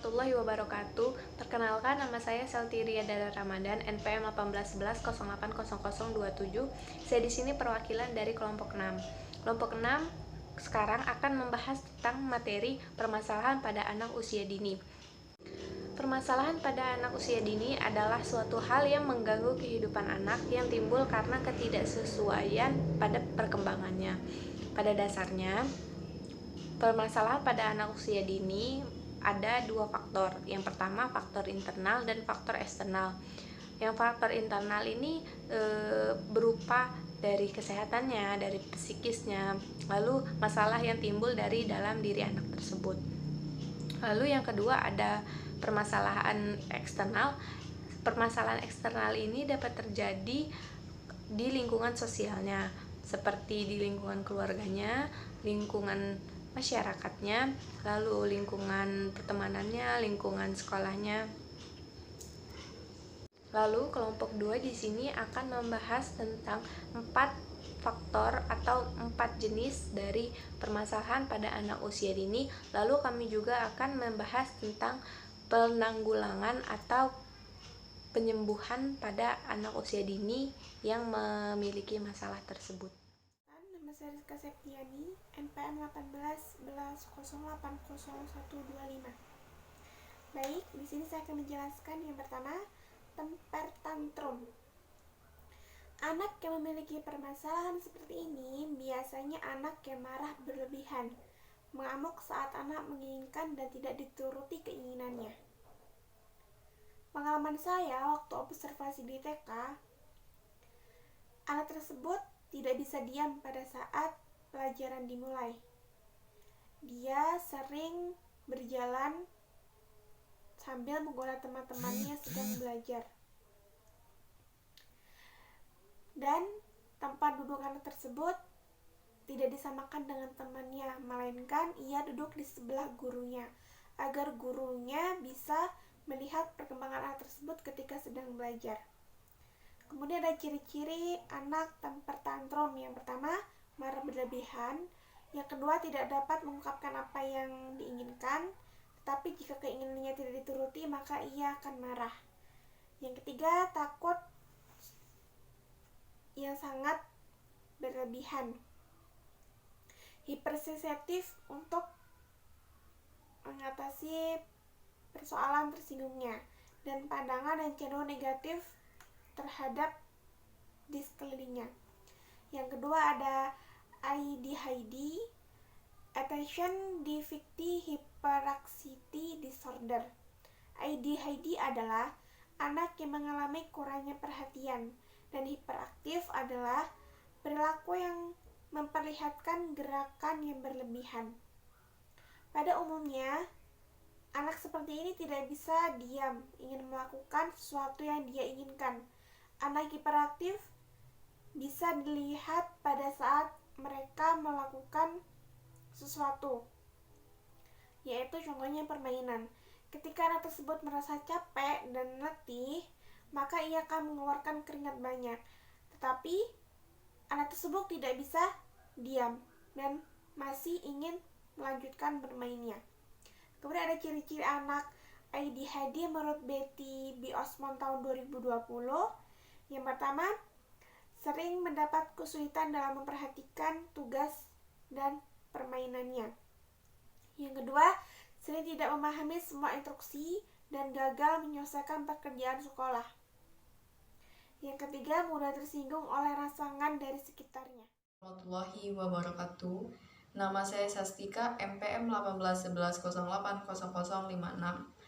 warahmatullahi wabarakatuh. Perkenalkan, nama saya Seltiria Dara Ramadan, NPM 1811080027. Saya di sini perwakilan dari kelompok 6. Kelompok 6 sekarang akan membahas tentang materi permasalahan pada anak usia dini. Permasalahan pada anak usia dini adalah suatu hal yang mengganggu kehidupan anak yang timbul karena ketidaksesuaian pada perkembangannya. Pada dasarnya, permasalahan pada anak usia dini ada dua faktor. Yang pertama, faktor internal dan faktor eksternal. Yang faktor internal ini berupa dari kesehatannya, dari psikisnya, lalu masalah yang timbul dari dalam diri anak tersebut. Lalu yang kedua ada permasalahan eksternal. Permasalahan eksternal ini dapat terjadi di lingkungan sosialnya, seperti di lingkungan keluarganya, lingkungan masyarakatnya, lalu lingkungan pertemanannya, lingkungan sekolahnya. Lalu kelompok 2 di sini akan membahas tentang 4 faktor atau 4 jenis dari permasalahan pada anak usia dini. Lalu kami juga akan membahas tentang penanggulangan atau penyembuhan pada anak usia dini yang memiliki masalah tersebut. Nama saya Rizka Septiani, NPM 1811080125. Baik, di sini saya akan menjelaskan yang pertama, temper tantrum. Anak yang memiliki permasalahan seperti ini biasanya anak yang marah berlebihan, mengamuk saat anak menginginkan dan tidak dituruti keinginannya. Pengalaman saya waktu observasi di TK, anak tersebut tidak bisa diam pada saat pelajaran dimulai. Dia sering berjalan sambil menggoda teman-temannya sedang belajar. Dan tempat duduk anak tersebut tidak disamakan dengan temannya, melainkan ia duduk di sebelah gurunya, agar gurunya bisa melihat perkembangan anak tersebut ketika sedang belajar. Kemudian ada ciri-ciri anak temper tantrum. Yang pertama, marah berlebihan. Yang kedua, tidak dapat mengungkapkan apa yang diinginkan, tetapi jika keinginannya tidak dituruti, maka ia akan marah. Yang ketiga, takut yang sangat berlebihan. Hipersensitif untuk mengatasi persoalan tersinggungnya, dan pandangan yang cenderung negatif terhadap di sekelilingnya. Yang kedua ada ADHD, Attention Deficit Hyperactivity Disorder. ADHD adalah anak yang mengalami kurangnya perhatian, dan hiperaktif adalah perilaku yang memperlihatkan gerakan yang berlebihan. Pada umumnya, anak seperti ini tidak bisa diam, ingin melakukan sesuatu yang dia inginkan. Anak hiperaktif bisa dilihat pada saat mereka melakukan sesuatu, yaitu contohnya permainan. Ketika anak tersebut merasa capek dan letih, maka ia akan mengeluarkan keringat banyak. Tetapi anak tersebut tidak bisa diam dan masih ingin melanjutkan bermainnya. Kemudian ada ciri-ciri anak ADHD menurut Betty B. Osmond tahun 2020. Yang pertama, sering mendapat kesulitan dalam memperhatikan tugas dan permainannya. Yang kedua, sering tidak memahami semua instruksi dan gagal menyelesaikan pekerjaan sekolah. Yang ketiga, mudah tersinggung oleh rangsangan dari sekitarnya. Warahmatullahi wabarakatuh. Nama saya Sastika, NPM 1811080056.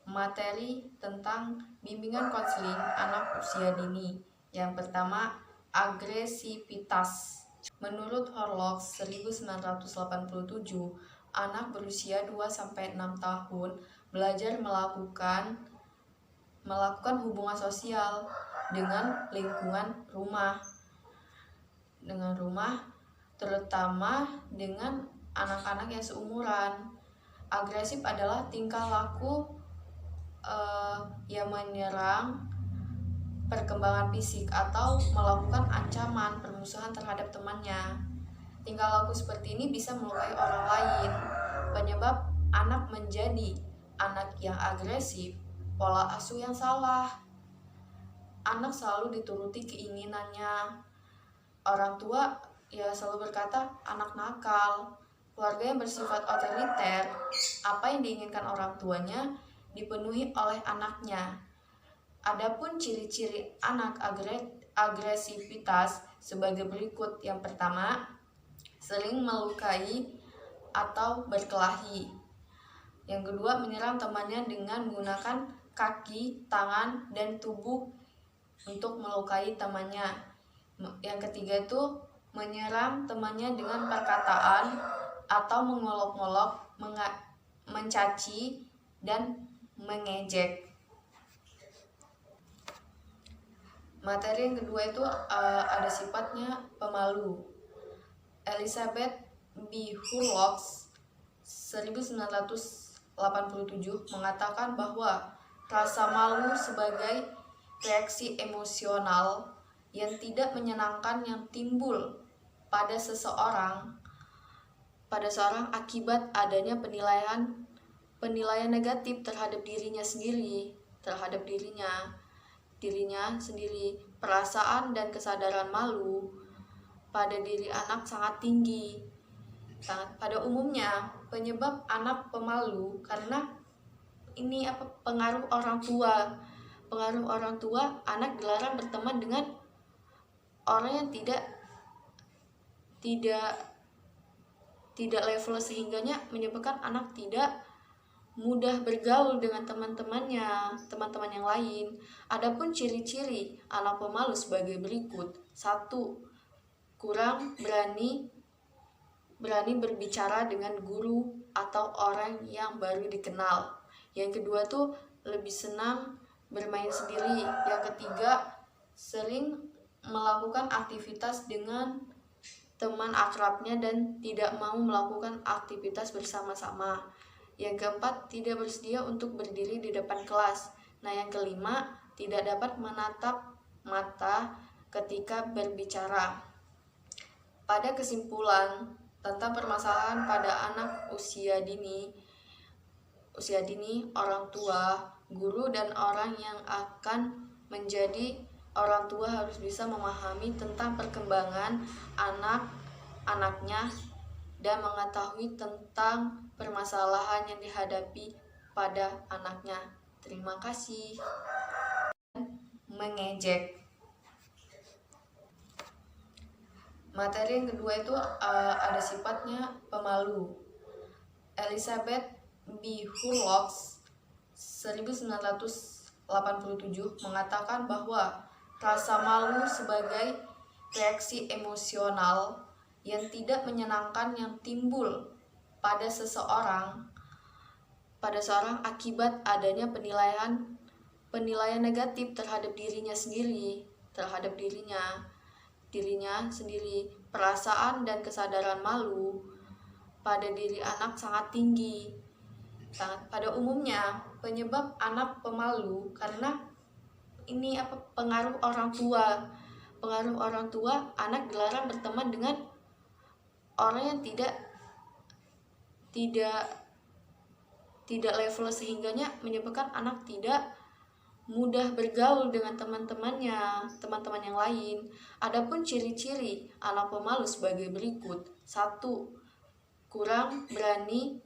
Materi tentang bimbingan konseling anak usia dini. Yang pertama, agresivitas. Menurut Horlocks 1987, anak berusia 2-6 tahun belajar melakukan hubungan sosial dengan lingkungan rumah, terutama dengan anak-anak yang seumuran. Agresif adalah tingkah laku yang menyerang perkembangan fisik atau melakukan ancaman permusuhan terhadap temannya. Tingkah laku seperti ini bisa melukai orang lain, penyebab anak menjadi anak yang agresif, pola asuh yang salah. Anak selalu dituruti keinginannya. Orang tua ya selalu berkata anak nakal. Keluarga yang bersifat otoriter, apa yang diinginkan orang tuanya dipenuhi oleh anaknya. Adapun ciri-ciri anak agresivitas sebagai berikut. Yang pertama, sering melukai atau berkelahi. Yang kedua, menyerang temannya dengan menggunakan kaki, tangan, dan tubuh untuk melukai temannya. Yang ketiga itu menyerang temannya dengan perkataan atau mengolok-olok, mencaci, dan mengejek. Materi yang kedua itu ada sifatnya pemalu. Elizabeth B. Hurlocks 1987 mengatakan bahwa rasa malu sebagai reaksi emosional yang tidak menyenangkan yang timbul pada seorang akibat adanya penilaian negatif terhadap dirinya sendiri. Perasaan dan kesadaran malu pada diri anak sangat tinggi. Pada umumnya, penyebab anak pemalu karena pengaruh orang tua. Pengaruh orang tua, anak dilarang berteman dengan orang yang tidak level, sehingganya menyebabkan anak tidak mudah bergaul dengan teman-teman yang lain. Adapun ciri-ciri anak pemalu sebagai berikut. 1. Kurang berani berbicara dengan guru atau orang yang baru dikenal. Yang kedua tuh lebih senang bermain sendiri. Yang ketiga, sering melakukan aktivitas dengan teman akrabnya dan tidak mau melakukan aktivitas bersama-sama. Yang keempat, tidak bersedia untuk berdiri di depan kelas. Nah, yang kelima, tidak dapat menatap mata ketika berbicara. Pada kesimpulan tentang permasalahan pada anak usia dini, orang tua, guru, dan orang yang akan menjadi orang tua harus bisa memahami tentang perkembangan anaknya dan mengetahui tentang permasalahan yang dihadapi pada anaknya. Terima kasih. Mengejek. Materi yang kedua itu ada sifatnya pemalu. Elizabeth B. Hurlocks 1987 mengatakan bahwa rasa malu sebagai reaksi emosional yang tidak menyenangkan yang timbul pada seorang akibat adanya penilaian negatif terhadap dirinya sendiri. Perasaan dan kesadaran malu pada diri anak sangat tinggi. Pada umumnya, penyebab anak pemalu karena pengaruh orang tua. Pengaruh orang tua, anak dilarang berteman dengan orang yang tidak level, sehingganya menyebabkan anak tidak mudah bergaul dengan teman-teman yang lain. Adapun ciri-ciri anak pemalu sebagai berikut. 1. Kurang berani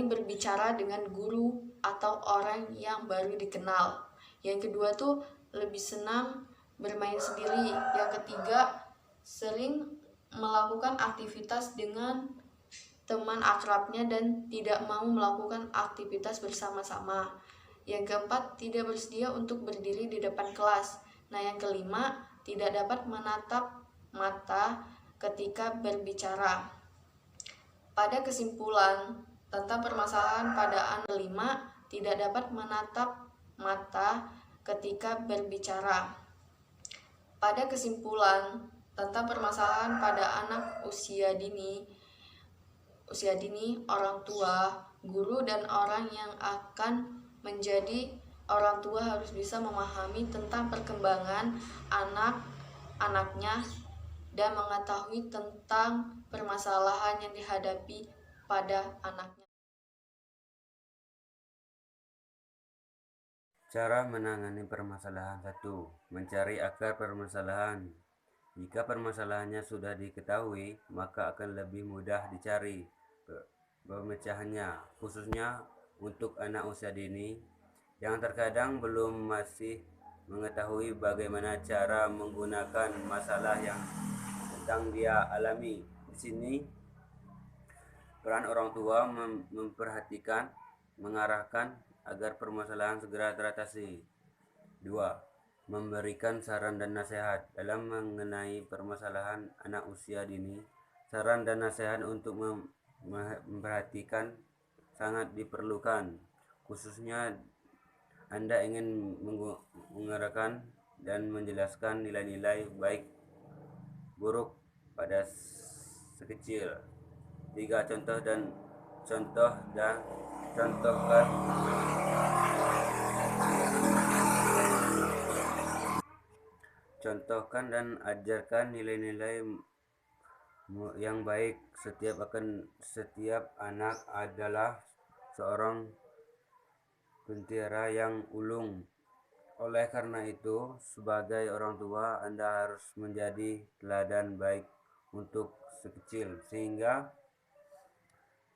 berbicara dengan guru atau orang yang baru dikenal. Yang kedua tuh lebih senang bermain sendiri. Yang ketiga, sering melakukan aktivitas dengan teman akrabnya dan tidak mau melakukan aktivitas bersama-sama. Yang keempat, tidak bersedia untuk berdiri di depan kelas. Nah, yang kelima, tidak dapat menatap mata ketika berbicara. Pada kesimpulan tentang permasalahan pada anak kelima, tidak dapat menatap mata ketika berbicara. Pada kesimpulan tentang permasalahan pada anak usia dini, orang tua, guru, dan orang yang akan menjadi orang tua harus bisa memahami tentang perkembangan anaknya dan mengetahui tentang permasalahan yang dihadapi pada anaknya. Cara menangani permasalahan. 1. Mencari akar permasalahan. Jika permasalahannya sudah diketahui, maka akan lebih mudah dicari pemecahannya, khususnya untuk anak usia dini yang terkadang belum masih mengetahui bagaimana cara menggunakan masalah yang sedang dia alami. Di sini peran orang tua memperhatikan, mengarahkan agar permasalahan segera teratasi. 2. Memberikan saran dan nasihat dalam mengenai permasalahan anak usia dini. Saran dan nasihat untuk memperhatikan sangat diperlukan, khususnya Anda ingin menguraikan dan menjelaskan nilai-nilai baik buruk pada sekecil. 3. Contohkan dan ajarkan nilai-nilai yang baik. Setiap anak adalah seorang lentera yang ulung. Oleh karena itu, sebagai orang tua, Anda harus menjadi teladan baik untuk si kecil, sehingga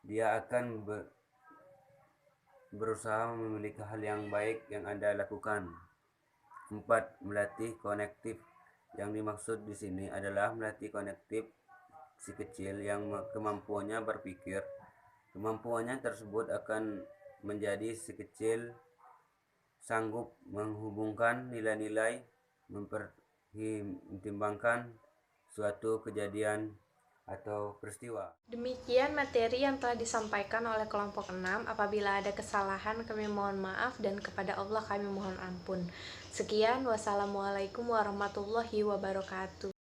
dia akan berusaha memiliki hal yang baik yang Anda lakukan. 4. Melatih konektif. Yang dimaksud di sini adalah melatih konektif si kecil yang kemampuannya berpikir. Kemampuannya tersebut akan menjadi si kecil sanggup menghubungkan nilai-nilai, mempertimbangkan suatu kejadian atau peristiwa. Demikian materi yang telah disampaikan oleh kelompok 6. Apabila ada kesalahan, kami mohon maaf, dan kepada Allah kami mohon ampun. Sekian, wassalamualaikum warahmatullahi wabarakatuh.